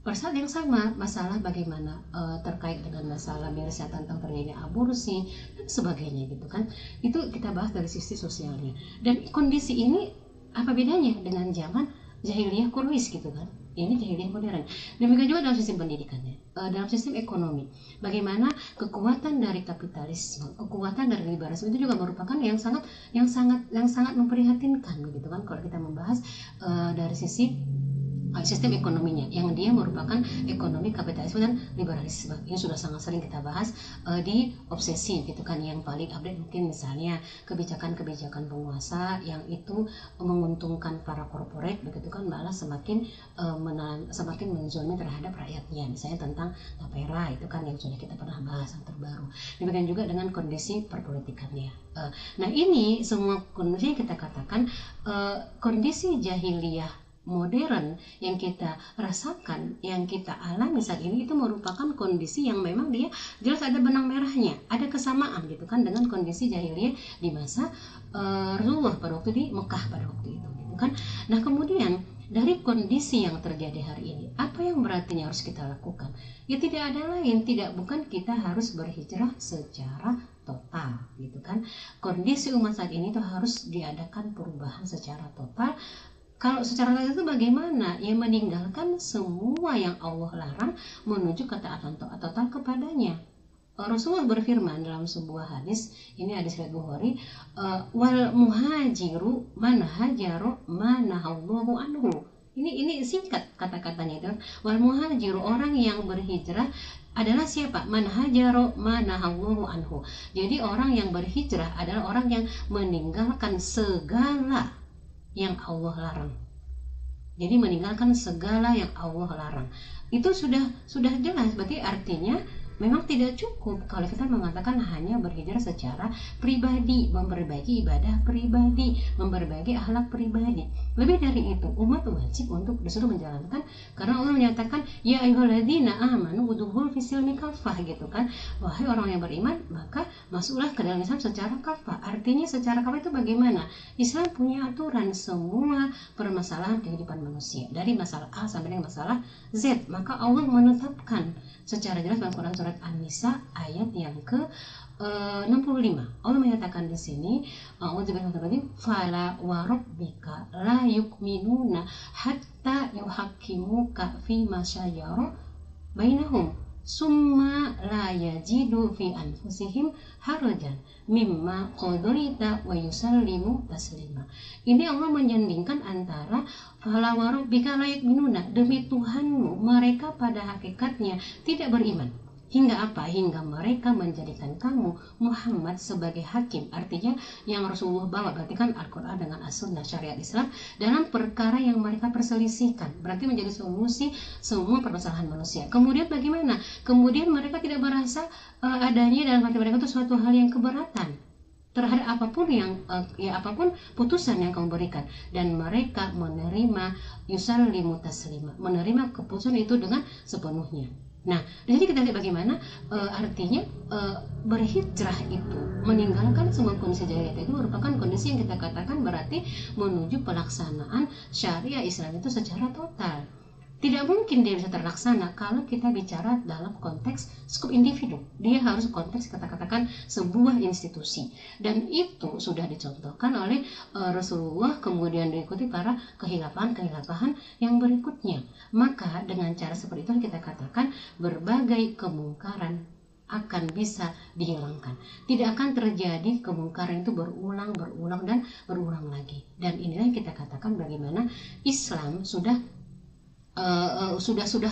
Pada saat yang sama, masalah bagaimana terkait dengan masalah mirisnya tentang terjadinya aborsi dan sebagainya gitu kan, itu kita bahas dari sisi sosialnya. Dan kondisi ini apa bedanya dengan zaman jahiliyah Quraisy gitu kan? Ini jahiliyah modern. Demikian juga dalam sistem pendidikannya, dalam sistem ekonomi. Bagaimana kekuatan dari kapitalisme, kekuatan dari liberalisme itu juga merupakan yang sangat memprihatinkan gitu kan, kalau kita membahas dari sisi sistem ekonominya, yang dia merupakan ekonomi kapitalisme dan liberalisme. Ini sudah sangat sering kita bahas di obsesi gitu kan. Yang paling update mungkin misalnya kebijakan-kebijakan penguasa yang itu menguntungkan para korporat begitu kan, malah semakin menzolimi terhadap rakyatnya. Misalnya tentang tapera itu kan yang sudah kita pernah bahas yang terbaru. Demikian juga dengan kondisi perpolitikannya. Nah ini semua kondisi yang kita katakan kondisi jahiliyah modern yang kita rasakan, yang kita alami saat ini, itu merupakan kondisi yang memang dia jelas ada benang merahnya, ada kesamaan gitu kan dengan kondisi jahiliyah di masa Rasulullah pada waktu di Mekah pada waktu itu gitu kan. Nah kemudian dari kondisi yang terjadi hari ini, apa yang berarti harus kita lakukan? Ya tidak ada lain, bukan kita harus berhijrah secara total gitu kan. Kondisi umat saat ini itu harus diadakan perubahan secara total. Kalau secara lain itu bagaimana? Ya meninggalkan semua yang Allah larang menuju ketaatan total kepadanya. Rasulullah berfirman dalam sebuah hadis, ini hadis riwayat Bukhari, wal muhajiru man hajaru manahallahu anhu. Ini singkat kata-katanya itu. Wal muhajiru, orang yang berhijrah adalah siapa? Man hajaru manahallahu anhu. Jadi orang yang berhijrah adalah orang yang meninggalkan segala yang Allah larang. Jadi meninggalkan segala yang Allah larang. Itu sudah jelas, berarti artinya memang tidak cukup kalau kita mengatakan hanya berhijrah secara pribadi, memperbaiki ibadah pribadi, memperbaiki akhlak pribadi. Lebih dari itu, umat wajib untuk disuruh menjalankan, karena Allah menyatakan ya ayyuhalladzina amanu udkhulu fis-silmi kaffah gitu kan. Wahai orang yang beriman, maka masuklah ke dalam Islam secara kafah. Artinya secara kafah itu bagaimana? Islam punya aturan semua permasalahan kehidupan manusia, dari masalah A sampai dengan masalah Z. Maka Allah menetapkan secara jelas dalam Quran surat An-Nisa ayat yang ke 65. Allah menyatakan di sini, fala wa rabbika la yu'minuna hatta yuhaqqimuka fi ma syajara bainahum summa la yajidu fi anfusihim harajan mimma qadaita wa yusallimu taslima. Ini Allah menyandingkan antara fala wa rabbika la yu'minuna, demi Tuhanmu mereka pada hakikatnya tidak beriman. Hingga apa? Hingga mereka menjadikan kamu Muhammad sebagai hakim. Artinya yang Rasulullah bawa, berarti kan Al-Quran dengan As-Sunnah syariat Islam, dalam perkara yang mereka perselisihkan. Berarti menjadi solusi semua permasalahan manusia. Kemudian bagaimana? Kemudian mereka tidak merasa adanya dalam hati mereka itu suatu hal yang keberatan. terhadap apapun yang apapun putusan yang kamu berikan, dan mereka menerima yusallimu taslima, menerima keputusan itu dengan sepenuhnya. Nah, di sini kita lihat bagaimana artinya berhijrah itu, meninggalkan semua kondisi jahiliyah itu merupakan kondisi yang kita katakan berarti menuju pelaksanaan syariah Islam itu secara total. Tidak mungkin dia bisa terlaksana kalau kita bicara dalam konteks skup individu. Dia harus konteks kita katakan sebuah institusi, dan itu sudah dicontohkan oleh Rasulullah, kemudian diikuti para kehilafahan yang berikutnya. Maka dengan cara seperti itu kita katakan berbagai kemungkaran akan bisa dihilangkan. Tidak akan terjadi kemungkaran itu berulang dan berulang lagi. Dan inilah yang kita katakan bagaimana Islam sudah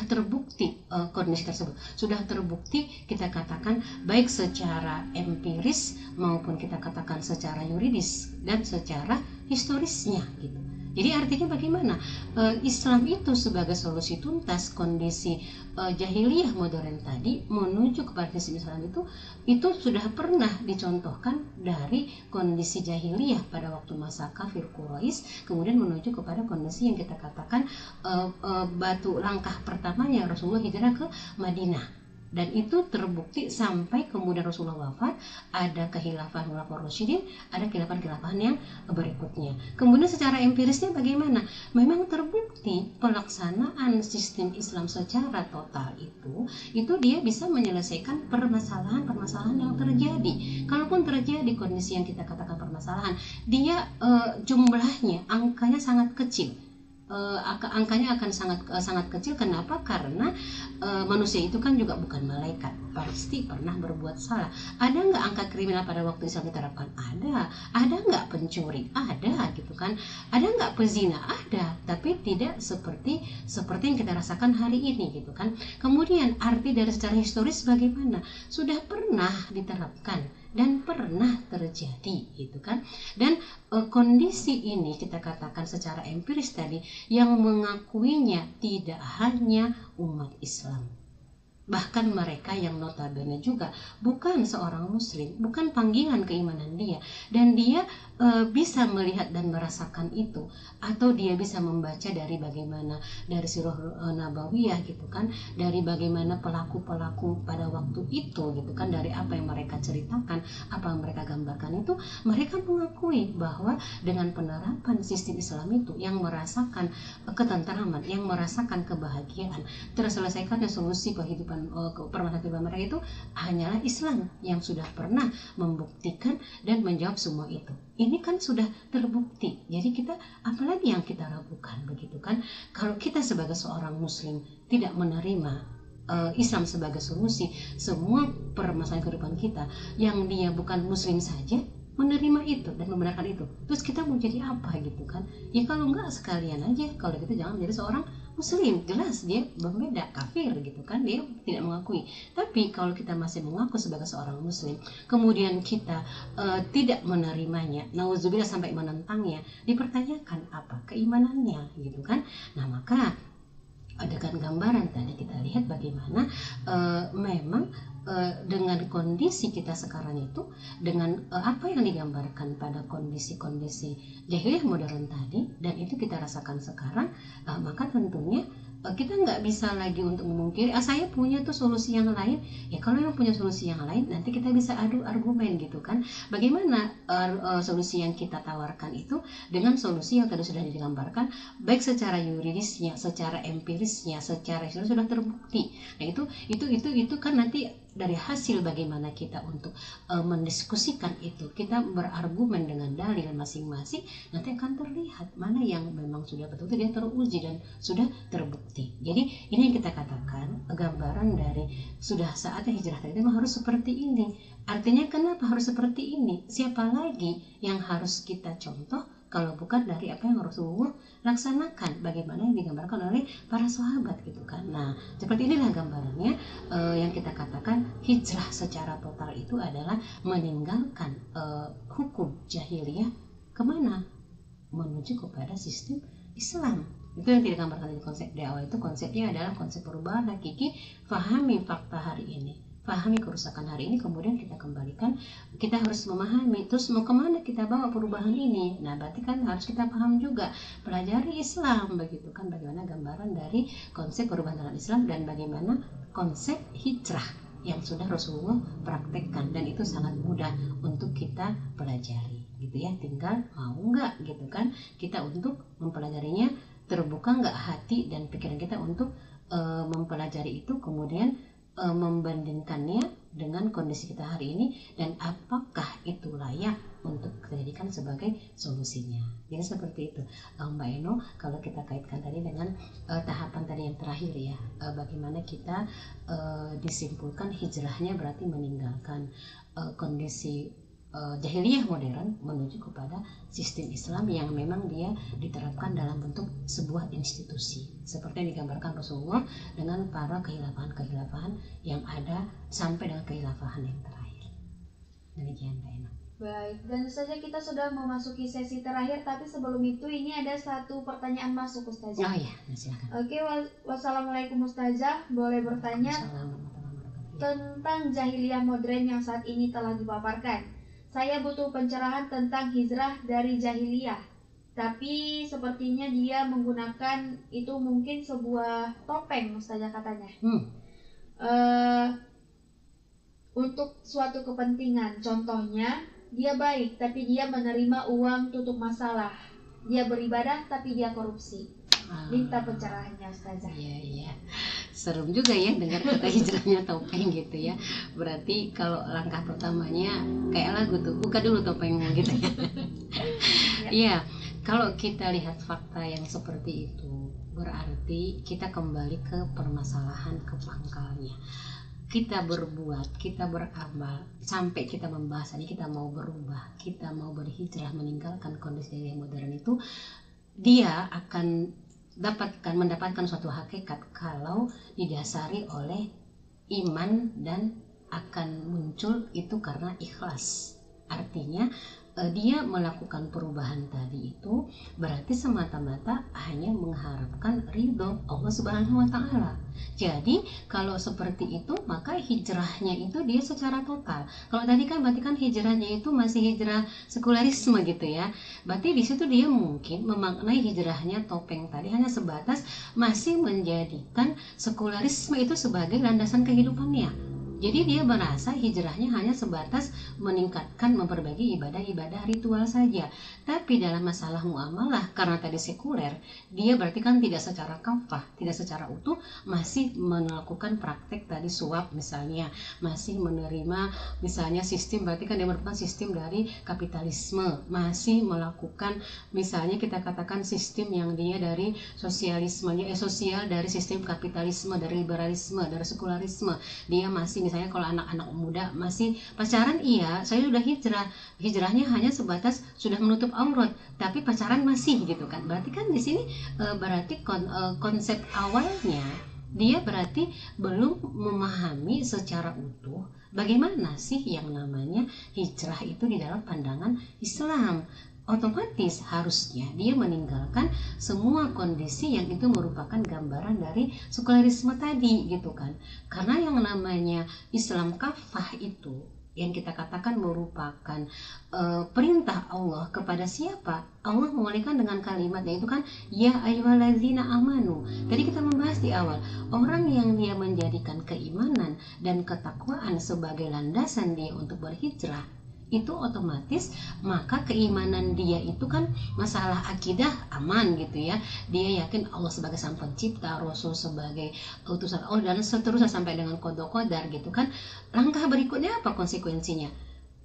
terbukti, kondisi tersebut sudah terbukti, kita katakan baik secara empiris maupun kita katakan secara yuridis dan secara historisnya gitu. Jadi artinya bagaimana Islam itu sebagai solusi tuntas kondisi jahiliyah modern tadi menuju kepada sistem Islam itu sudah pernah dicontohkan dari kondisi jahiliyah pada waktu masa kafir Quraisy, kemudian menuju kepada kondisi yang kita katakan batu langkah pertamanya Rasulullah hijrah ke Madinah. Dan itu terbukti sampai kemudian Rasulullah wafat, ada kehilafahan Khulafaur Rasyidin, ada kehilafahan yang berikutnya. Kemudian secara empirisnya bagaimana? Memang terbukti pelaksanaan sistem Islam secara total itu dia bisa menyelesaikan permasalahan yang terjadi. Kalaupun terjadi kondisi yang kita katakan permasalahan, dia jumlahnya, angkanya sangat kecil. Angkanya akan sangat kecil. Kenapa? Karena manusia itu kan juga bukan malaikat, pasti pernah berbuat salah. Ada nggak angka kriminal pada waktu Islam diterapkan? Ada nggak pencuri? Ada gitu kan. Ada nggak pezina? Ada, tapi tidak seperti yang kita rasakan hari ini gitu kan. Kemudian arti dari secara historis bagaimana? Sudah pernah diterapkan dan pernah terjadi gitu kan. Dan kondisi ini kita katakan secara empiris tadi yang mengakuinya tidak hanya umat Islam, bahkan mereka yang notabene juga bukan seorang muslim, bukan panggilan keimanan dia, dan dia bisa melihat dan merasakan itu, atau dia bisa membaca dari bagaimana dari sirah nabawiyah gitu kan, dari bagaimana pelaku-pelaku pada waktu itu gitu kan, dari apa yang mereka ceritakan, apa yang mereka gambarkan itu, mereka mengakui bahwa dengan penerapan sistem Islam itu yang merasakan ketentraman, yang merasakan kebahagiaan, terselesaikannya solusi kehidupan permasalahan mereka itu hanyalah Islam yang sudah pernah membuktikan dan menjawab semua itu. Ini kan sudah terbukti. Jadi kita apalagi yang kita ragukan begitu kan? Kalau kita sebagai seorang muslim tidak menerima Islam sebagai solusi semua permasalahan kehidupan kita, yang dia bukan muslim saja menerima itu dan membenarkan itu, terus kita mau jadi apa gitu kan? Ya kalau enggak sekalian aja, kalau gitu jangan menjadi seorang muslim, jelas dia berbeda, kafir gitu kan, dia tidak mengakui. Tapi kalau kita masih mengaku sebagai seorang muslim, kemudian kita tidak menerimanya, nauzubillah sampai menentangnya, dipertanyakan apa keimanannya gitu kan. Nah maka dengan gambaran tadi kita lihat bagaimana memang dengan kondisi kita sekarang itu, dengan apa yang digambarkan pada kondisi-kondisi jahiliyah modern tadi, dan itu kita rasakan sekarang, maka tentunya kita nggak bisa lagi untuk memungkiri saya punya tuh solusi yang lain. Ya kalau yang punya solusi yang lain, nanti kita bisa adu argumen gitu kan, bagaimana solusi yang kita tawarkan itu dengan solusi yang tadi sudah digambarkan, baik secara yuridisnya, secara empirisnya, secara sudah terbukti. Nah itu kan nanti dari hasil bagaimana kita untuk mendiskusikan itu, kita berargumen dengan dalil masing-masing, nanti akan terlihat mana yang memang sudah betul-betul dia teruji dan sudah terbukti. Jadi ini yang kita katakan gambaran dari sudah saatnya hijrah tadi memang harus seperti ini. Artinya kenapa harus seperti ini? Siapa lagi yang harus kita contoh kalau bukan dari apa yang Rasulullah laksanakan, bagaimana yang digambarkan oleh para sahabat gitu kan. Nah seperti inilah gambarannya yang kita katakan hijrah secara total itu adalah meninggalkan hukum jahiliyah kemana? Menuju kepada sistem Islam. Itu yang tidak digambarkan di konsep di awal itu. Konsepnya adalah konsep perubahan hakiki, fahami fakta hari ini. pahami kerusakan hari ini, kemudian kita kembalikan. Kita harus memahami, terus mau kemana kita bawa perubahan ini. Nah berarti kan harus kita paham juga, pelajari Islam begitu kan, bagaimana gambaran dari konsep perubahan dalam Islam dan bagaimana konsep hijrah yang sudah Rasulullah praktekkan, dan itu sangat mudah untuk kita pelajari gitu ya. Tinggal mau nggak gitu kan kita untuk mempelajarinya, terbuka nggak hati dan pikiran kita untuk mempelajari itu, kemudian membandingkannya dengan kondisi kita hari ini, dan apakah itu layak untuk dijadikan sebagai solusinya. Jadi seperti itu Mbak Eno, kalau kita kaitkan tadi dengan tahapan tadi yang terakhir ya, bagaimana kita disimpulkan hijrahnya berarti meninggalkan kondisi jahiliyah modern menuju kepada sistem Islam yang memang dia diterapkan dalam bentuk sebuah institusi seperti yang digambarkan Rasulullah dengan para kehilafahan-kehilafahan yang ada sampai dengan kehilafahan yang terakhir. Demikian Mbak Eno. Baik, dan saja kita sudah memasuki sesi terakhir, tapi sebelum itu ini ada satu pertanyaan masuk Ustazah. Oh iya, silakan. Oke, wassalamualaikum Ustazah, boleh bertanya tentang jahiliyah modern yang saat ini telah dipaparkan. Saya butuh pencerahan tentang hijrah dari jahiliyah, tapi sepertinya dia menggunakan itu mungkin sebuah topeng Ustazah katanya. Untuk suatu kepentingan, contohnya dia baik tapi dia menerima uang tutup masalah, dia beribadah tapi dia korupsi. Minta pencerahannya Ustazah. Iya. Serem juga ya dengar kata hijrahnya topeng gitu ya. Berarti kalau langkah pertamanya kayak lagu tuh, buka dulu topengmu gitu ya. Iya, kalau kita lihat fakta yang seperti itu, berarti kita kembali ke permasalahan, ke pangkalnya. Kita berbuat, kita beramal, sampai kita membahas ini, kita mau berubah, kita mau berhijrah meninggalkan kondisi yang modern itu, dia akan mendapatkan suatu hakikat kalau didasari oleh iman dan akan muncul itu karena ikhlas. Artinya dia melakukan perubahan tadi itu berarti semata-mata hanya mengharapkan ridho Allah Subhanahu wa Ta'ala. Jadi kalau seperti itu maka hijrahnya itu dia secara total. Kalau tadi kan berarti kan hijrahnya itu masih hijrah sekularisme gitu ya. Berarti di situ dia mungkin memaknai hijrahnya topeng tadi hanya sebatas masih menjadikan sekularisme itu sebagai landasan kehidupannya. Jadi dia merasa hijrahnya hanya sebatas meningkatkan, memperbaiki ibadah-ibadah ritual saja. Tapi dalam masalah muamalah, karena tadi sekuler, dia berarti kan tidak secara kafah, tidak secara utuh, masih melakukan praktek tadi suap misalnya, masih menerima misalnya sistem, berarti kan dia merupakan sistem dari kapitalisme, masih melakukan misalnya kita katakan sistem yang dia dari sosialismenya, sosial dari sistem kapitalisme, dari liberalisme, dari sekularisme. Dia masih misalnya kalau anak-anak muda masih pacaran, iya saya sudah hijrahnya hanya sebatas sudah menutup aurat tapi pacaran masih gitu kan. Berarti kan di sini berarti konsep awalnya dia berarti belum memahami secara utuh bagaimana sih yang namanya hijrah itu di dalam pandangan Islam. Otomatis harusnya dia meninggalkan semua kondisi yang itu merupakan gambaran dari sekularisme tadi gitu kan. Karena yang namanya Islam kafah itu yang kita katakan merupakan perintah Allah kepada siapa? Allah memulaikan dengan kalimat yaitu kan ya ayyuhallazina amanu. Tadi kita membahas di awal, orang yang dia menjadikan keimanan dan ketakwaan sebagai landasan dia untuk berhijrah, itu otomatis maka keimanan dia itu kan masalah akidah aman gitu ya. Dia yakin Allah sebagai sang pencipta, Rasul sebagai utusan Allah dan seterusnya sampai dengan qada qadar gitu kan. Langkah berikutnya apa konsekuensinya?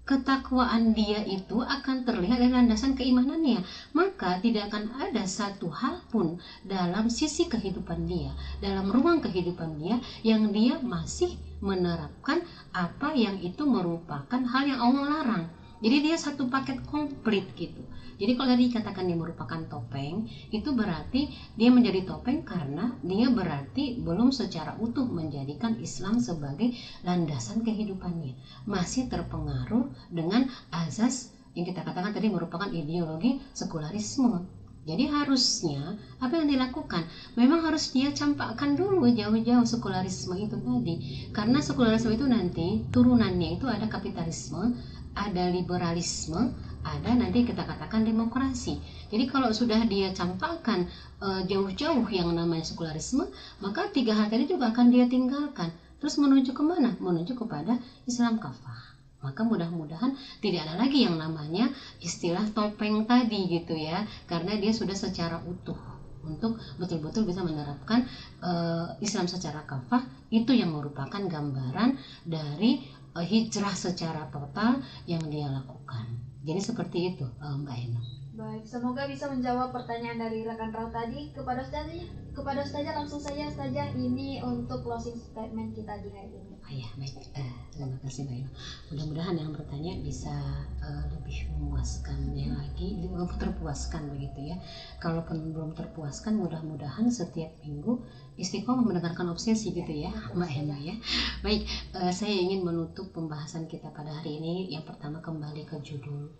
Ketakwaan dia itu akan terlihat dari landasan keimanannya. Maka tidak akan ada satu hal pun dalam sisi kehidupan dia, dalam ruang kehidupan dia yang dia masih menerapkan apa yang itu merupakan hal yang Allah larang. Jadi dia satu paket komplit gitu. Jadi kalau tadi dikatakan dia merupakan topeng, itu berarti dia menjadi topeng karena dia berarti belum secara utuh menjadikan Islam sebagai landasan kehidupannya. Masih terpengaruh dengan azas yang kita katakan tadi merupakan ideologi sekularisme. Jadi harusnya apa yang dilakukan? Memang harus dia campakkan dulu jauh-jauh sekularisme itu tadi. Karena sekularisme itu nanti turunannya itu ada kapitalisme, ada liberalisme, ada nanti kita katakan demokrasi. Jadi kalau sudah dia campakkan jauh-jauh yang namanya sekularisme, maka 3 hal tadi juga akan dia tinggalkan. Terus menuju kemana? Menuju kepada Islam kafah. Maka mudah-mudahan tidak ada lagi yang namanya istilah topeng tadi gitu ya, karena dia sudah secara utuh untuk betul-betul bisa menerapkan Islam secara kafah. Itu yang merupakan gambaran dari hijrah secara total yang dia lakukan. Jadi seperti itu Mbak Eno. Baik, semoga bisa menjawab pertanyaan dari rekan Rao tadi. Kepada Ustazah langsung saja Ustazah, ini untuk closing statement kita di hari ini. Ya, baik. Terima kasih Mbak Eno. Mudah-mudahan yang bertanya bisa lebih memuaskan lagi, terpuaskan begitu ya. Kalaupun belum terpuaskan, mudah-mudahan setiap minggu istiqomah mendengarkan obsesi gitu ya Mbak Eno ya. Baik, saya ingin menutup pembahasan kita pada hari ini. Yang pertama kembali ke judul.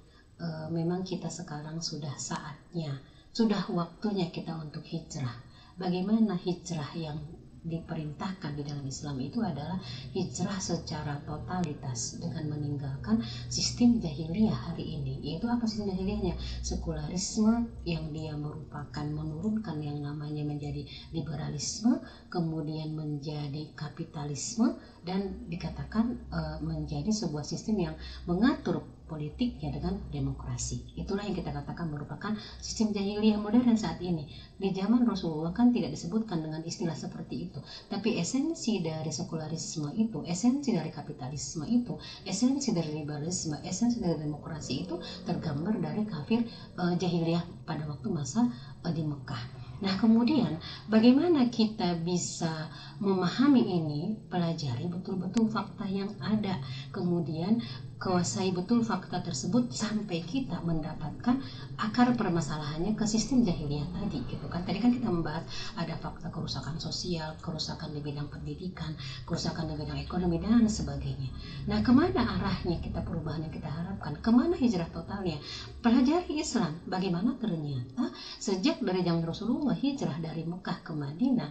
Memang kita sekarang sudah saatnya, sudah waktunya kita untuk hijrah. Bagaimana hijrah yang diperintahkan di dalam Islam itu adalah hijrah secara totalitas dengan meninggalkan sistem jahiliyah hari ini. Yaitu apa sistem jahiliyahnya? Sekularisme yang dia merupakan menurunkan yang namanya menjadi liberalisme, kemudian menjadi kapitalisme, dan dikatakan menjadi sebuah sistem yang mengatur politiknya dengan demokrasi. Itulah yang kita katakan merupakan sistem jahiliyah modern saat ini. Di zaman Rasulullah kan tidak disebutkan dengan istilah seperti itu, tapi esensi dari sekularisme itu, esensi dari kapitalisme itu, esensi dari liberalisme, esensi dari demokrasi itu tergambar dari kafir jahiliyah pada waktu masa di Mekah. Nah kemudian bagaimana kita bisa memahami ini? Pelajari betul-betul fakta yang ada, kemudian kuasai betul fakta tersebut sampai kita mendapatkan akar permasalahannya ke sistem jahiliyah tadi gitu kan. Tadi kan kita membahas ada fakta kerusakan sosial, kerusakan di bidang pendidikan, kerusakan di bidang ekonomi dan sebagainya. Nah kemana arahnya kita perubahan yang kita harapkan? Kemana hijrah totalnya? Pelajari Islam. Bagaimana ternyata sejak dari zaman Rasulullah hijrah dari Mekah ke Madinah,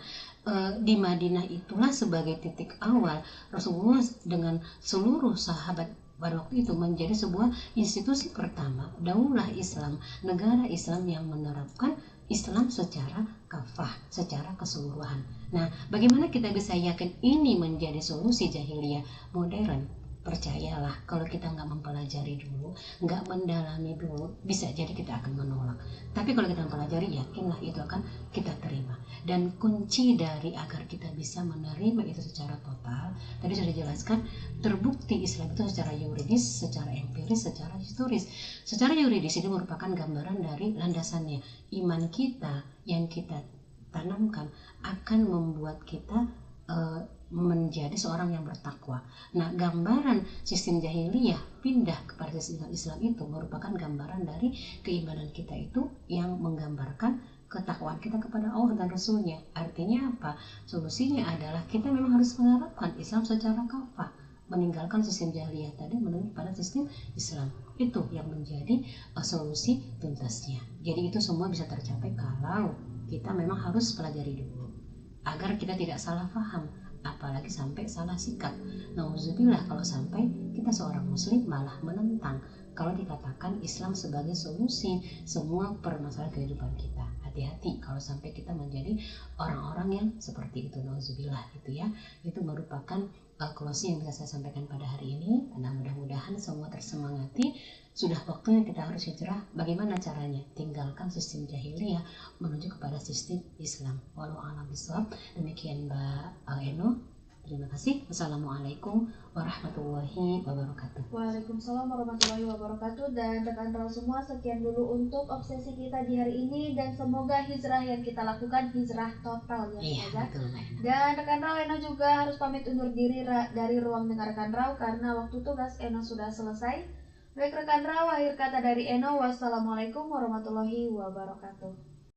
di Madinah itulah sebagai titik awal Rasulullah dengan seluruh sahabat pada waktu itu menjadi sebuah institusi pertama, daulah Islam, negara Islam yang menerapkan Islam secara kafah, secara keseluruhan. Nah, bagaimana kita bisa yakin ini menjadi solusi jahiliyah modern? Percayalah, kalau kita nggak mempelajari dulu, nggak mendalami dulu, bisa jadi kita akan menolak. Tapi kalau kita mempelajari, yakinlah itu akan kita terima. Dan kunci dari agar kita bisa menerima itu secara total, tadi sudah dijelaskan, terbukti Islam itu secara yuridis, secara empiris, secara historis. Secara yuridis ini merupakan gambaran dari landasannya. Iman kita yang kita tanamkan akan membuat kita menjadi seorang yang bertakwa. Nah, gambaran sistem jahiliyah pindah kepada sistem Islam itu merupakan gambaran dari keimanan kita itu yang menggambarkan ketakwaan kita kepada Allah dan Rasulnya. Artinya apa? Solusinya adalah kita memang harus menerapkan Islam secara kafah, meninggalkan sistem jahiliyah tadi menuju pada sistem Islam. Itu yang menjadi solusi tuntasnya. Jadi itu semua bisa tercapai kalau kita memang harus pelajari dulu agar kita tidak salah paham, apalagi sampai salah sikap. Nauzubillah kalau sampai kita seorang muslim malah menentang kalau dikatakan Islam sebagai solusi semua permasalahan kehidupan kita. Hati-hati kalau sampai kita menjadi orang-orang yang seperti itu. Nauzubillah gitu ya. Itu merupakan closing yang bisa saya sampaikan pada hari ini. Nah, mudah-mudahan semua tersemangati. Sudah waktunya kita harus hijrah. Bagaimana caranya? Tinggalkan sistem jahiliyah menuju kepada sistem Islam. Wallahu a'lam bishawab. Demikian Mbak Eno. Terima kasih. Wassalamualaikum warahmatullahi wabarakatuh. Waalaikumsalam warahmatullahi wabarakatuh. Dan rekan Rao semua, sekian dulu untuk obsesi kita di hari ini, dan semoga hijrah yang kita lakukan hijrah total ya. Iya, betul, Mbak. Dan rekan Rao, Eno juga harus pamit undur diri dari ruang dengar rekan Rao karena waktu tugas Eno sudah selesai. Baik rekan Rao, akhir kata dari Eno, wassalamualaikum warahmatullahi wabarakatuh.